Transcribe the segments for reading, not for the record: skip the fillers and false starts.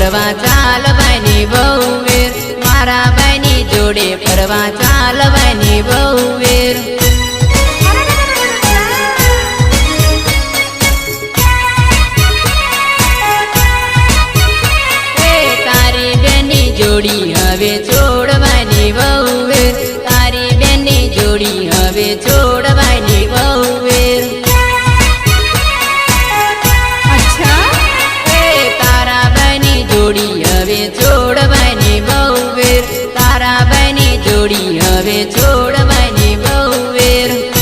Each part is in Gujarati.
ફરવા ચાલવાની વહુવેર મારા ભાઈની જોડે ફરવા ચાલવાની વહુવેર તારી બેનની જોડી હવે છોડવાની વહુવેર તારી બેનની જોડી હવે છોડવાની વહુવેર જોડી હવે છોડવાની વહુવેર તારા ભાઈની જોડી હવે છોડવાની વહુવેર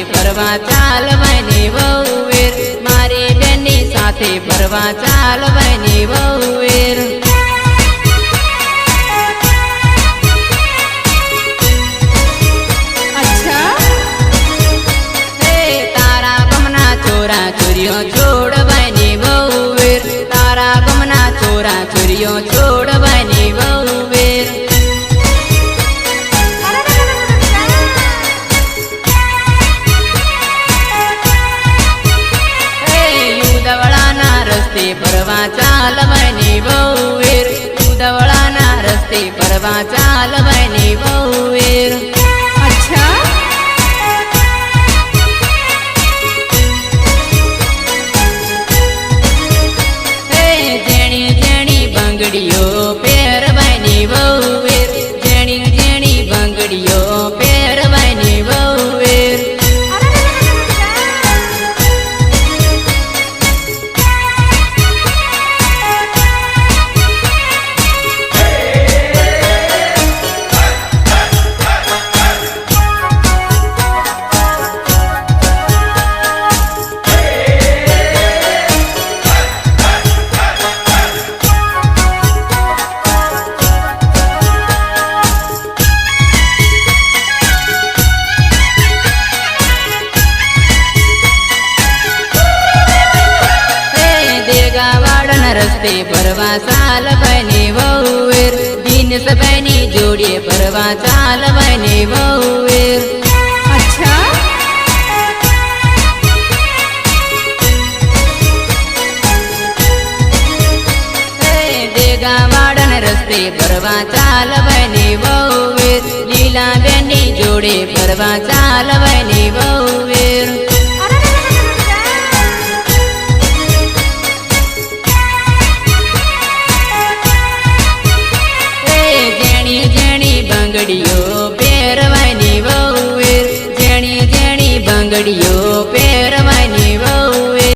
ફરવા ચાલવાની વહુવેર મારી બેનની સાથે ફરવા ચાલવાની વહુવેર તારા ગમના છોરા છોરીઓ છોડવાની વહુવેર તારા ગમના છોરા છોરીઓ છોડવાની વહુવેર ફરવા ચાલવાની વહુવેર ઉદવળાના રસ્તે ફરવા ચાલવાની વહુવેર જેણી જેણી બંગડીઓ પહેરવાની વહુવેર જેણી જેણી બંગડીઓ પહેરવાની વહુવેર રસ્તે ફરવા ચાલવાની વહુવેર દિનેશભાઈની જોડે ફરવા ચાલવાની વહુવેર દેગાવાડન રસ્તે ફરવા ચાલવાની વહુવેર લીલા બેનની જોડે ફરવા ચાલવાની વહુવેર